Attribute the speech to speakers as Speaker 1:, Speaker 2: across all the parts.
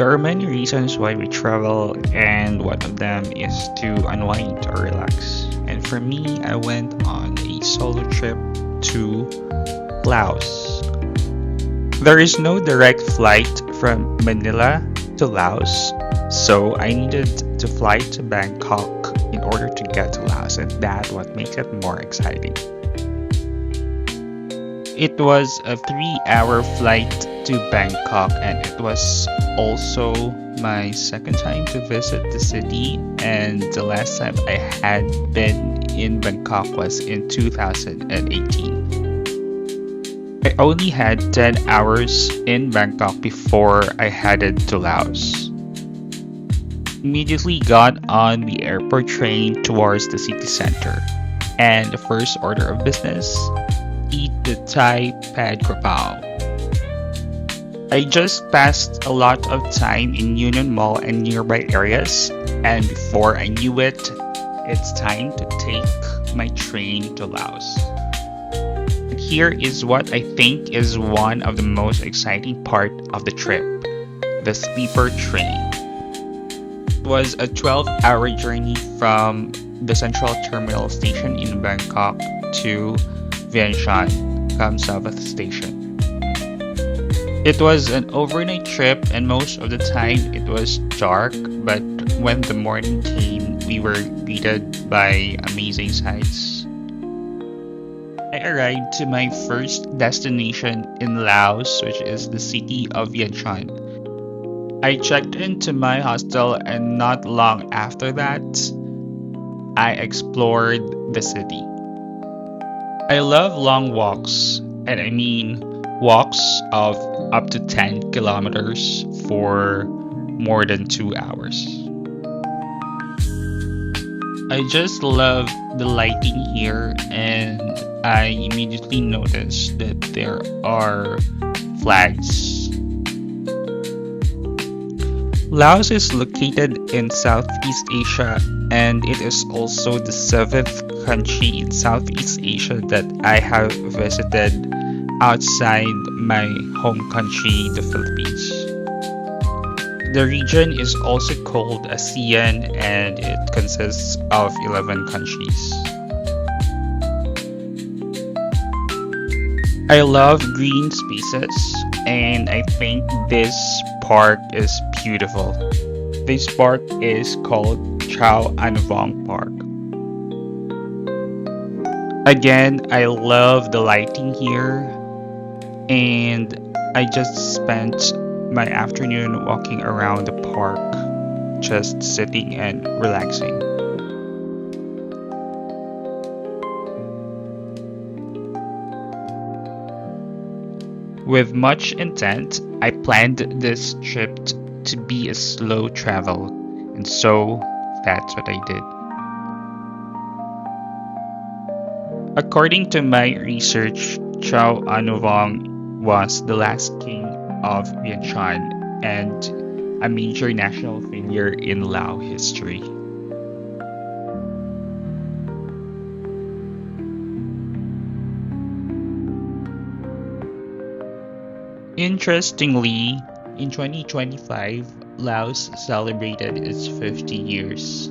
Speaker 1: There are many reasons why we travel, and one of them is to unwind or relax. And for me, I went on a solo trip to Laos. There is no direct flight from Manila to Laos, so I needed to fly to Bangkok in order to get to Laos, and that's what makes it more exciting. It was a 3-hour flight to Bangkok, and it was also my second time to visit the city, and the last time I had been in Bangkok was in 2018. I only had 10 hours in Bangkok before I headed to Laos. Immediately got on the airport train towards the city center, and the first order of business, eat the Thai pad krapao. I just passed a lot of time in Union Mall and nearby areas, and before I knew it, it's time to take my train to Laos. Here is what I think is one of the most exciting part of the trip, the sleeper train. It was a 12-hour journey from the central terminal station in Bangkok to Vientiane Station. It was an overnight trip, and most of the time it was dark, but when the morning came, we were greeted by amazing sights. I arrived to my first destination in Laos, which is the city of Vientiane. I checked into my hostel, and not long after that, I explored the city. I love long walks, and I mean walks of up to 10 kilometers for more than 2 hours. I just love the lighting here, and I immediately noticed that there are flags. Laos is located in Southeast Asia, and it is also the 7th country in Southeast Asia that I have visited outside my home country, the Philippines. The region is also called ASEAN, and it consists of 11 countries. I love green spaces, and I think this park is beautiful. This park is called Vientiane and Luang Park. Again, I love the lighting here, and I just spent my afternoon walking around the park, just sitting and relaxing. With much intent, I planned this trip to be a slow travel, and so that's what I did. According to my research, Chao Anuvong was the last king of Vientiane and a major national figure in Lao history. Interestingly, in 2025, Laos celebrated its 50 years.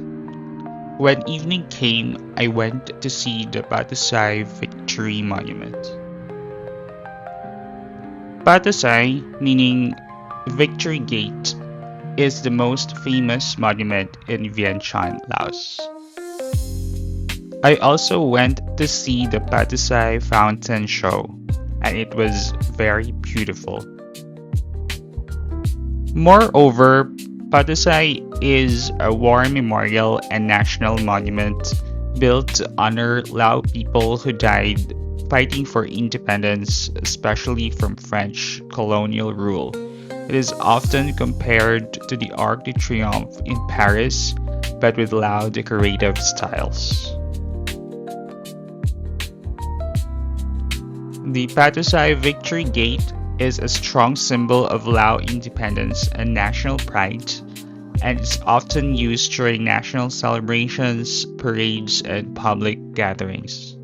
Speaker 1: When evening came, I went to see the Patasai Victory Monument. Patasai, meaning Victory Gate, is the most famous monument in Vientiane, Laos. I also went to see the Patasai Fountain Show, and it was very beautiful. Moreover, Patasai is a war memorial and national monument built to honor Lao people who died fighting for independence, especially from French colonial rule. It is often compared to the Arc de Triomphe in Paris, but with Lao decorative styles. The Patasai Victory Gate is a strong symbol of Lao independence and national pride, and is often used during national celebrations, parades, and public gatherings.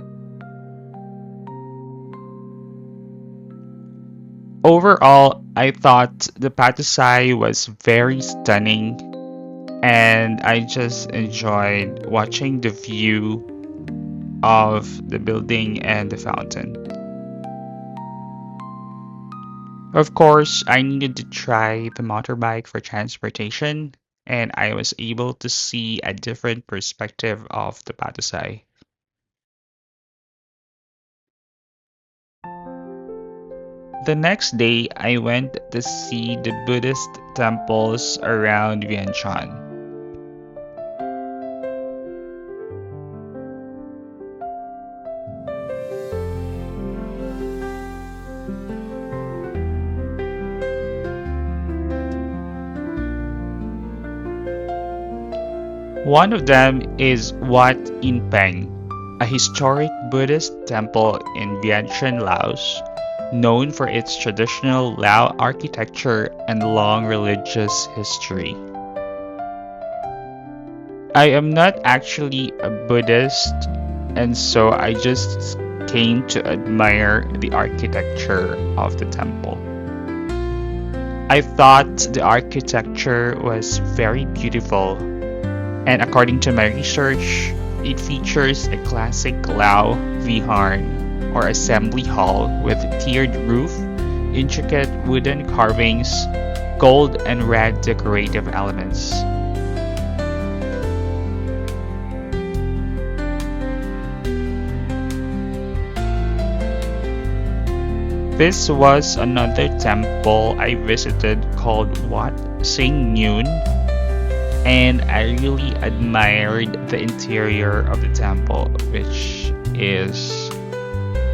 Speaker 1: Overall, I thought the Patusai was very stunning, and I just enjoyed watching the view of the building and the fountain. Of course, I needed to try the motorbike for transportation, and I was able to see a different perspective of the Patusai. The next day, I went to see the Buddhist temples around Vientiane. One of them is Wat In Peng, a historic Buddhist temple in Vientiane, Laos, known for its traditional Lao architecture and long religious history. I am not actually a Buddhist, and so I just came to admire the architecture of the temple. I thought the architecture was very beautiful, and according to my research, it features a classic Lao Viharn or assembly hall with tiered roof, intricate wooden carvings, gold and red decorative elements. This was another temple I visited called Wat Sing Nyun, and I really admired the interior of the temple, which is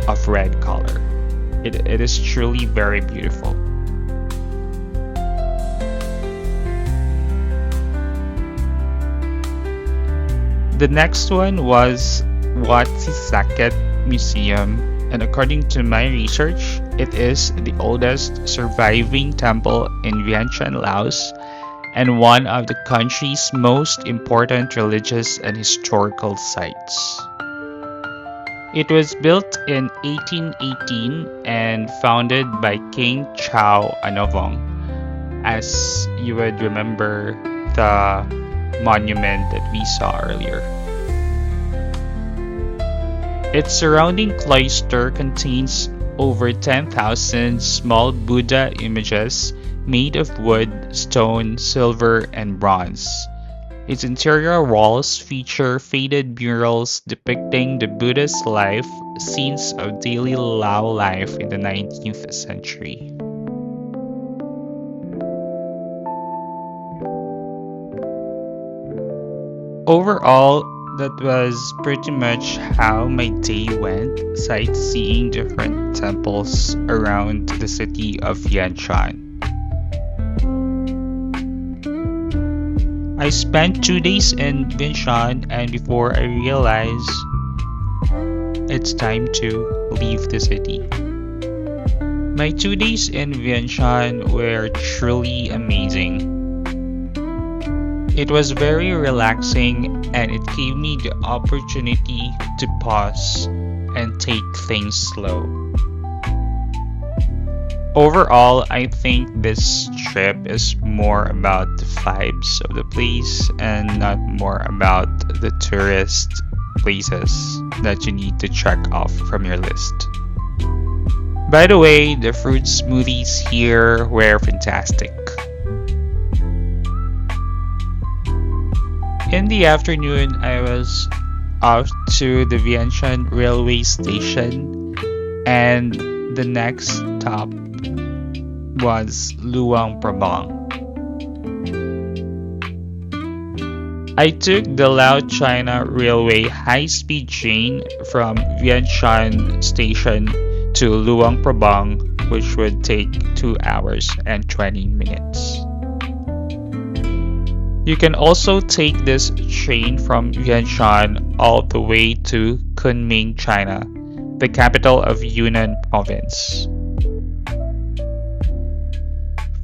Speaker 1: of red color. It is truly very beautiful. The next one was Wat Sisaket Museum, and according to my research, it is the oldest surviving temple in Vientiane, Laos, and one of the country's most important religious and historical sites. It was built in 1818 and founded by King Chao Anovong, as you would remember the monument that we saw earlier. Its surrounding cloister contains over 10,000 small Buddha images made of wood, stone, silver, and bronze. Its interior walls feature faded murals depicting the Buddhist life, scenes of daily Lao life in the 19th century. Overall, that was pretty much how my day went, sightseeing different temples around the city of Vientiane. I spent 2 days in Vientiane, and before I realized it's time to leave the city. My 2 days in Vientiane were truly amazing. It was very relaxing, and it gave me the opportunity to pause and take things slow. Overall, I think this trip is more about the vibes of the place and not more about the tourist places that you need to check off from your list. By the way, the fruit smoothies here were fantastic. In the afternoon, I was off to the Vientiane railway station, and the next stop was Luang Prabang. I took the Lao China Railway high-speed train from Vientiane station to Luang Prabang, which would take 2 hours and 20 minutes. You can also take this train from Vientiane all the way to Kunming, China, the capital of Yunnan province.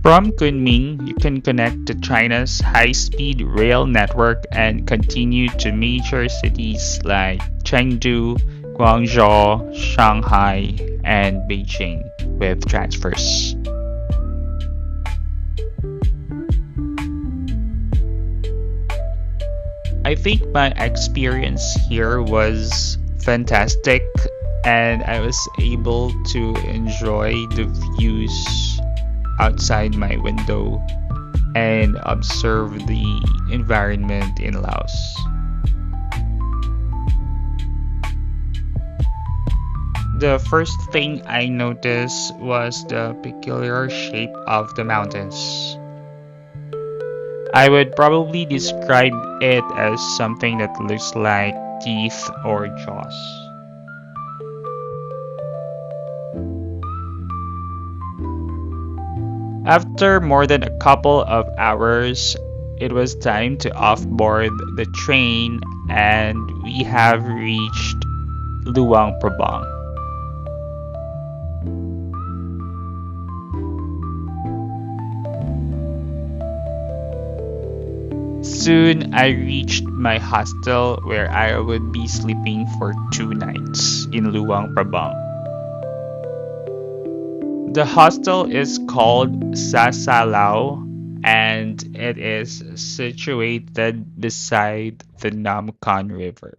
Speaker 1: From Kunming, you can connect to China's high-speed rail network and continue to major cities like Chengdu, Guangzhou, Shanghai, and Beijing. with transfers. I think my experience here was fantastic, and I was able to enjoy the views outside my window and observe the environment in Laos. The first thing I noticed was the peculiar shape of the mountains. I would probably describe it as something that looks like teeth or jaws. After more than a couple of hours, it was time to offboard the train, and we have reached Luang Prabang. Soon I reached my hostel where I would be sleeping for 2 nights in Luang Prabang. The hostel is called Lao, and it is situated beside the Nam Khan River.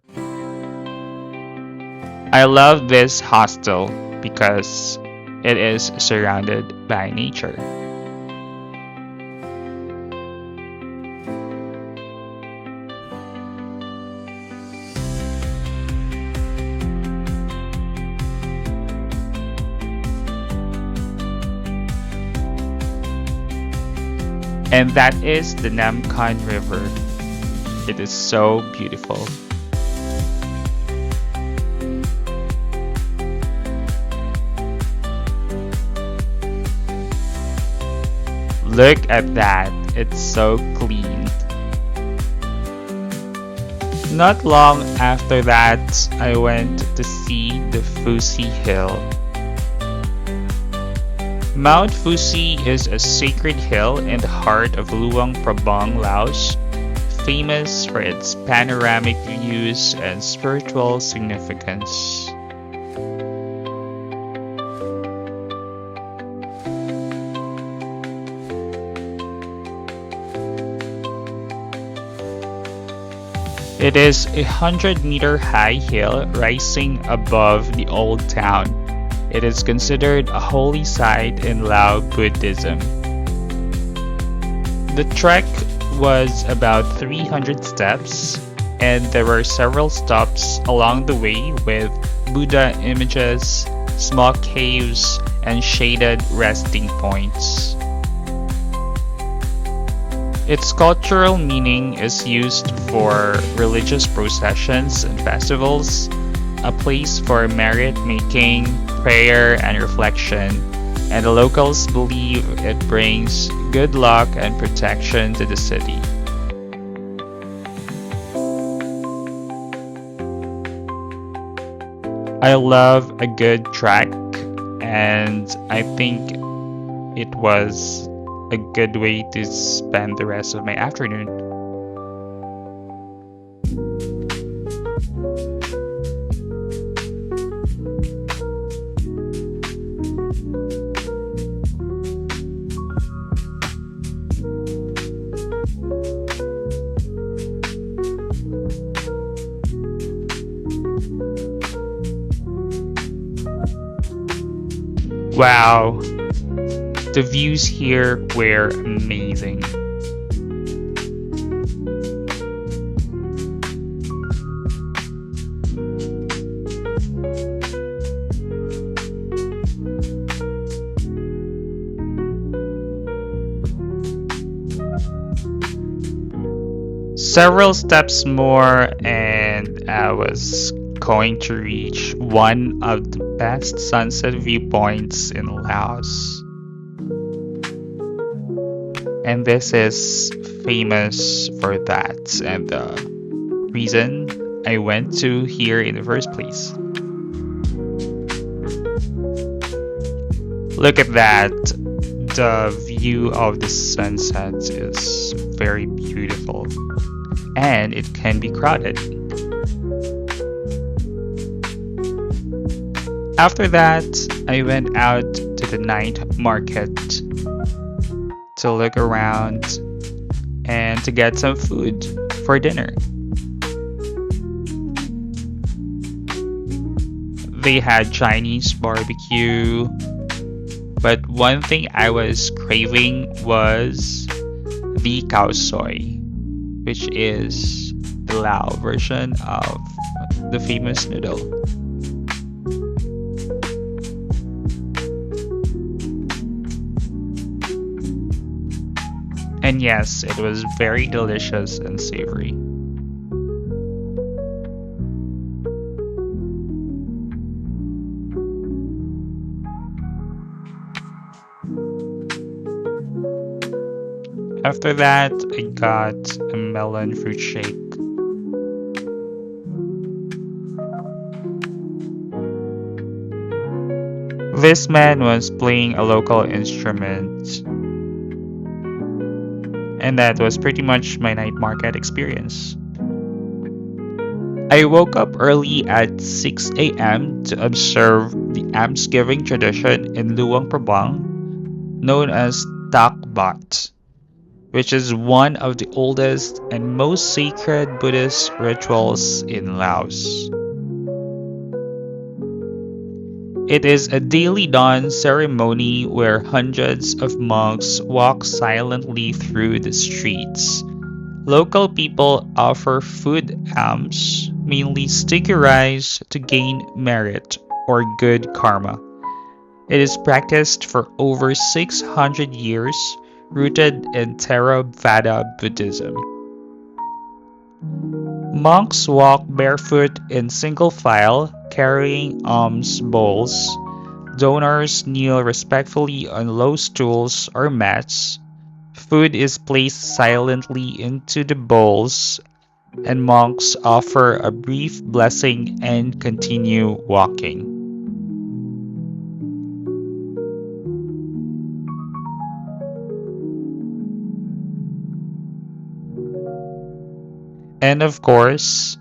Speaker 1: I love this hostel because it is surrounded by nature. And that is the Nam Khan River. It is so beautiful. Look at that, it's so clean. Not long after that, I went to see the Fusi Hill. Mount Fusi is a sacred hill in the heart of Luang Prabang, Laos, famous for its panoramic views and spiritual significance. It is a 100-meter high hill rising above the old town. It is considered a holy site in Lao Buddhism. The trek was about 300 steps, and there were several stops along the way with Buddha images, small caves, and shaded resting points. Its cultural meaning is used for religious processions and festivals, a place for merit-making, prayer, and reflection, and the locals believe it brings good luck and protection to the city. I love a good trek, and I think it was a good way to spend the rest of my afternoon. Wow, the views here were amazing. Several steps more and I was going to reach one of the best sunset viewpoints in Laos. And this is famous for that, and the reason I went to here in the first place. Look at that. The view of the sunset is very beautiful, and it can be crowded. After that, I went out to the the night market to look around and to get some food for dinner. They had Chinese barbecue, but one thing I was craving was the cow soy, which is the Lao version of the famous noodle. And yes, it was very delicious and savory. After that, I got a melon fruit shake. This man was playing a local instrument, and that was pretty much my night market experience. I woke up early at 6 a.m. to observe the almsgiving tradition in Luang Prabang, known as Takbat, which is one of the oldest and most sacred Buddhist rituals in Laos. It is a daily dawn ceremony where hundreds of monks walk silently through the streets. Local people offer food alms, mainly sticky rice, to gain merit or good karma. It is practiced for over 600 years, rooted in Theravada Buddhism. Monks walk barefoot in single file, carrying alms bowls. Donors kneel respectfully on low stools or mats. Food is placed silently into the bowls, and monks offer a brief blessing and continue walking. And of course,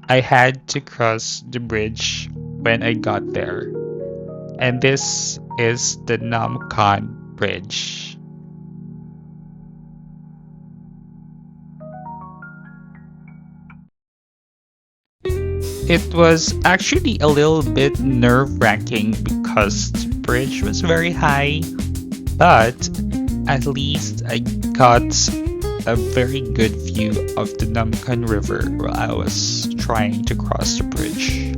Speaker 1: I had to cross the bridge when I got there. And this is the Namkan Bridge. It was actually a little bit nerve-wracking because the bridge was very high, but at least I got a very good view of the Namkan River while I was trying to cross the bridge.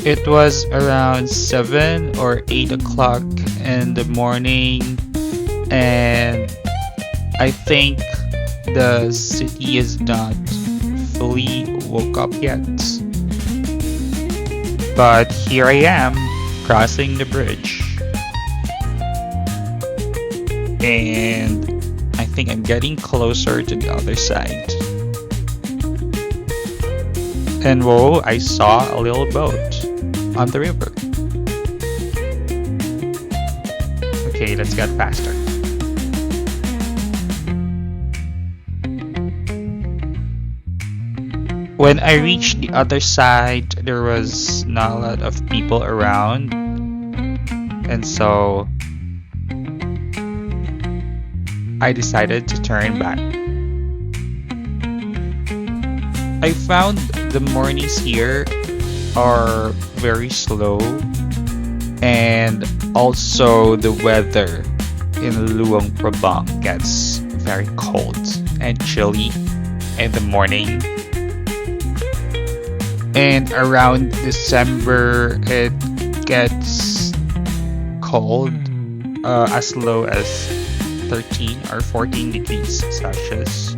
Speaker 1: It was around 7 or 8 o'clock in the morning, and I think the city is not fully woke up yet. But here I am, crossing the bridge. And I think I'm getting closer to the other side. And whoa, I saw a little boat on the river. Okay, let's get faster. When I reached the other side, there was not a lot of people around, and so I decided to turn back. I found the mornings here are very slow, and also the weather in Luang Prabang gets very cold and chilly in the morning. And around December, it gets cold, as low as 13 or 14 degrees Celsius.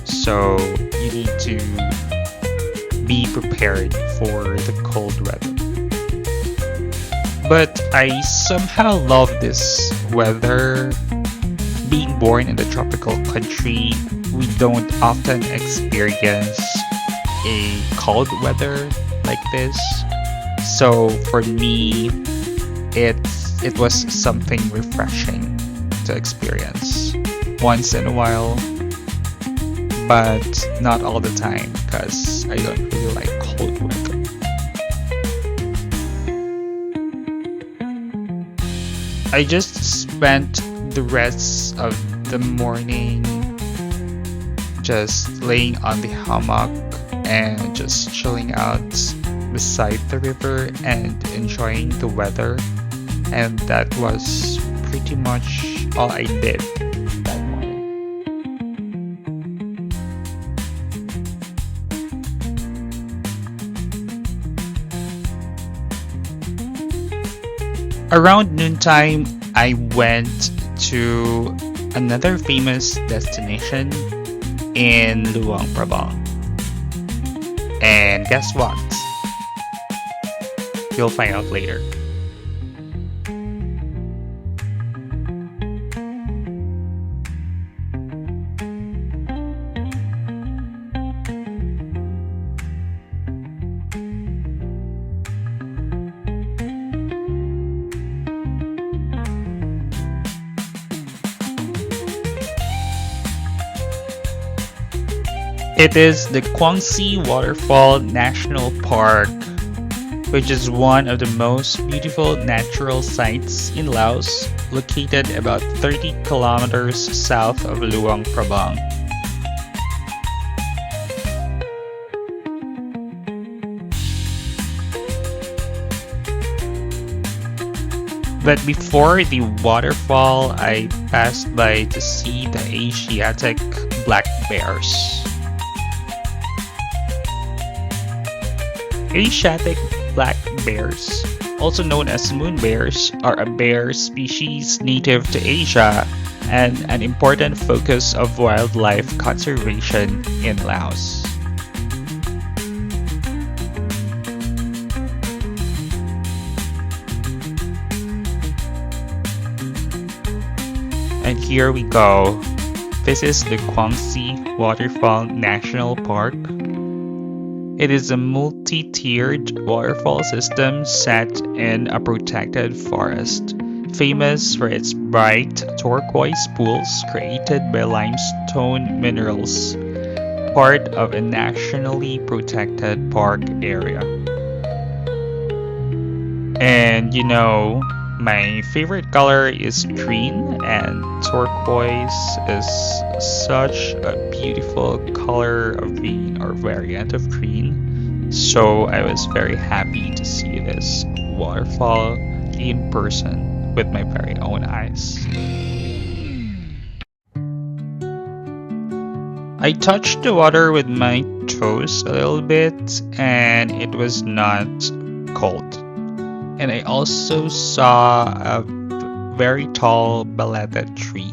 Speaker 1: So you need to be prepared for the cold weather. But I somehow love this weather. Being born in the tropical country, we don't often experience a cold weather like this. So for me, it was something refreshing to experience once in a while. but not all the time because I don't really like cold weather. I just spent the rest of the morning just laying on the hammock and just chilling out beside the river and enjoying the weather, and that was pretty much all I did that morning. Around noontime, I went to another famous destination in Luang Prabang. And guess what? You'll find out later. It is the Kwangsi Waterfall National Park, which is one of the most beautiful natural sites in Laos, located about 30 kilometers south of Luang Prabang. But before the waterfall, I passed by to see the Asiatic black bears. Asiatic black bears, also known as moon bears, are a bear species native to Asia and an important focus of wildlife conservation in Laos. And here we go. This is the Kwangsi Waterfall National Park. It is a multi-tiered waterfall system set in a protected forest, famous for its bright turquoise pools created by limestone minerals, part of a nationally protected park area. And you know, my favorite color is green, and turquoise is such a beautiful color of green or variant of green. So I was very happy to see this waterfall in person with my very own eyes. I touched the water with my toes a little bit and it was not cold. And I also saw a very tall balete tree.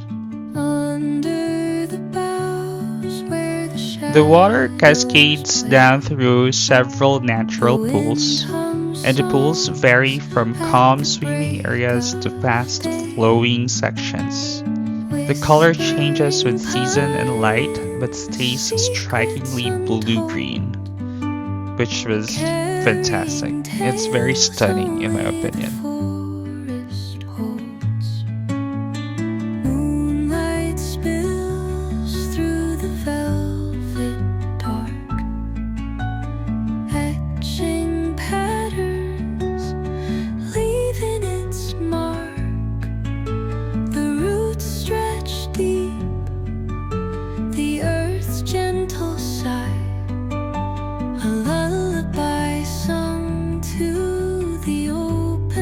Speaker 1: The water cascades down through several natural pools, and the pools vary from calm swimming areas to fast flowing sections. The color changes with season and light, but stays strikingly blue-green, which was fantastic. It's very stunning in my opinion.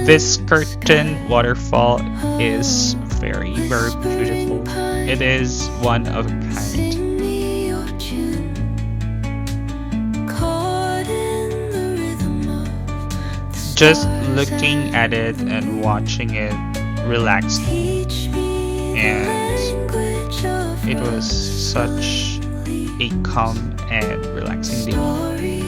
Speaker 1: This curtain waterfall is very, very beautiful. It is one of a kind. Just looking at it and watching it relaxed me, and it was such a calm and relaxing day.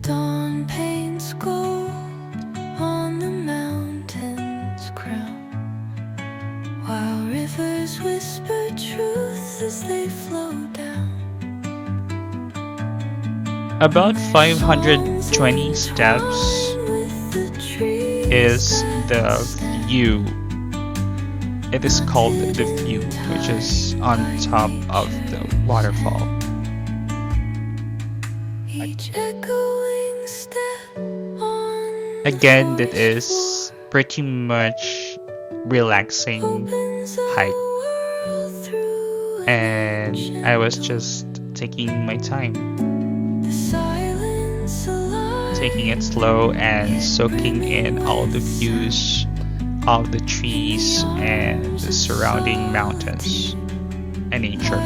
Speaker 2: Dawn paints gold on the mountain's crown.
Speaker 1: About 520 steps is the view. It is called the view, which is on top of the waterfall. Again, that is pretty much relaxing hike, and I was just taking my time, taking it slow and soaking in all the views of the trees and the surrounding mountains and nature.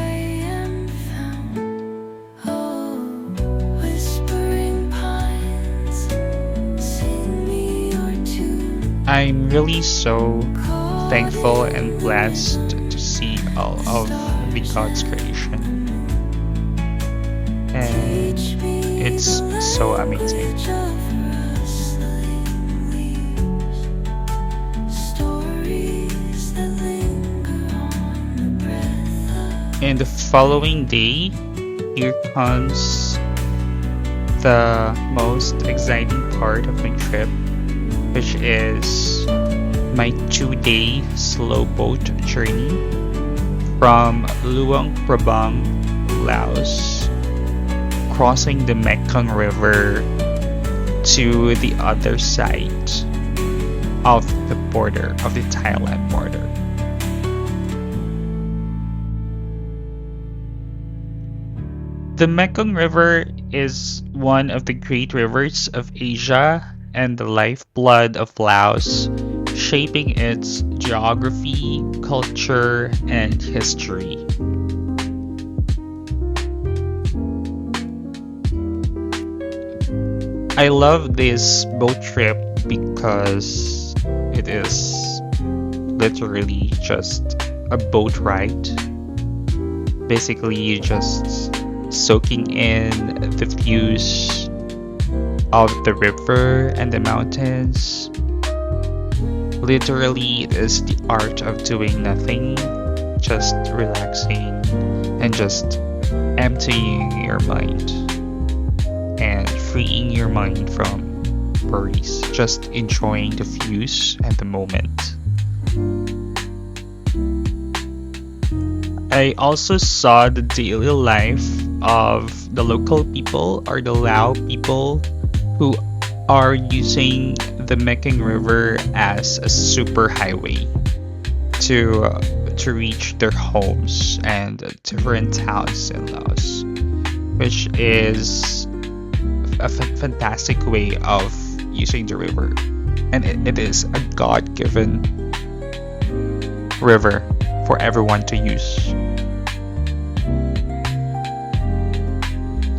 Speaker 1: I'm really so thankful and blessed to see all of the God's creation. And it's so amazing. And the following day, here comes the most exciting part of my trip, which is my 2-day slow boat journey from Luang Prabang, Laos, crossing the Mekong River to the other side of the border, of the Thailand border. The Mekong River is one of the great rivers of Asia and the lifeblood of Laos, shaping its geography, culture, and history. I love this boat trip because it is literally just a boat ride. Basically, you just soaking in the views of the river and the mountains. Literally, it is the art of doing nothing, just relaxing and just emptying your mind and freeing your mind from worries, just enjoying the views and the moment. I also saw the daily life of the local people or the Lao people who are using the Mekong River as a super highway to reach their homes and different towns in Laos, which is a fantastic way of using the river, and it is a God-given river for everyone to use.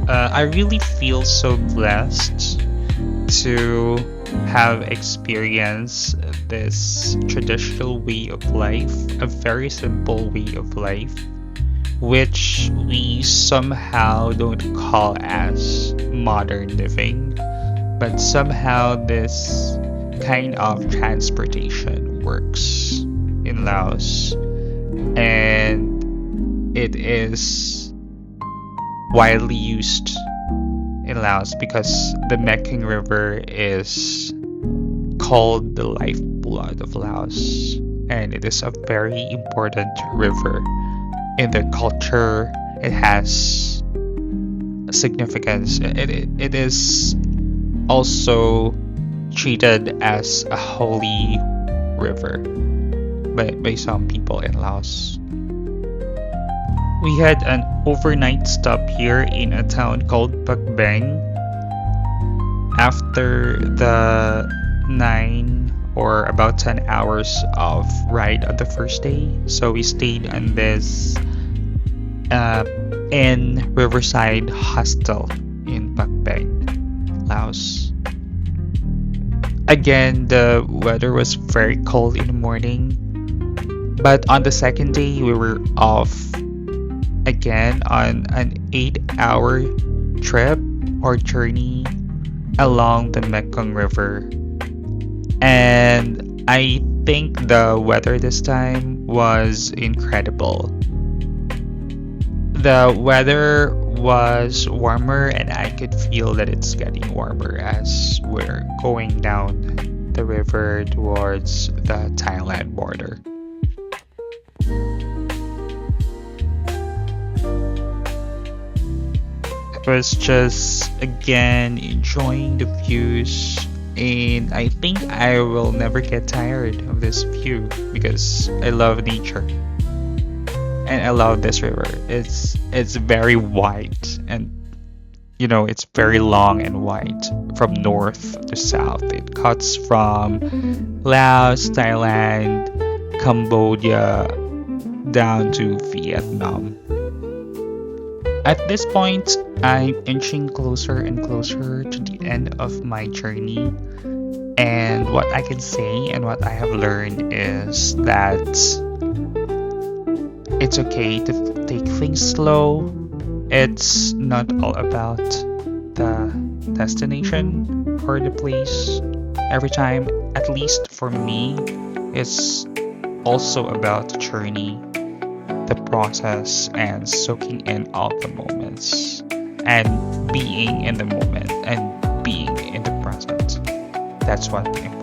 Speaker 1: I really feel so blessed to have experienced this traditional way of life, a very simple way of life, which we somehow don't call as modern living, but somehow this kind of transportation works in Laos, and it is widely used in Laos because the Mekong River is called the lifeblood of Laos, and it is a very important river in their culture. It has a significance. It is also treated as a holy river by some people in Laos. We had an overnight stop here in a town called Pakbang after the 9 or about 10 hours of ride on the first day. So we stayed on this in Riverside Hostel in Pakbang, Laos. Again, the weather was very cold in the morning, but on the second day we were off again on an 8-hour trip or journey along the Mekong River. And I think the weather this time was incredible. The weather was warmer, and I could feel that it's getting warmer as we're going down the river towards the Thailand border. I was just again enjoying the views, and I think I will never get tired of this view because I love nature and I love this river. It's very wide, and it's very long and wide from north to south. It cuts from Laos, Thailand, Cambodia down to Vietnam. At this point, I'm inching closer and closer to the end of my journey. And what I can say and what I have learned is that it's okay to take things slow. It's not all about the destination or the place every time. At least for me, it's also about the journey, the process, and soaking in all the moments and being in the moment and being in the present. That's what important.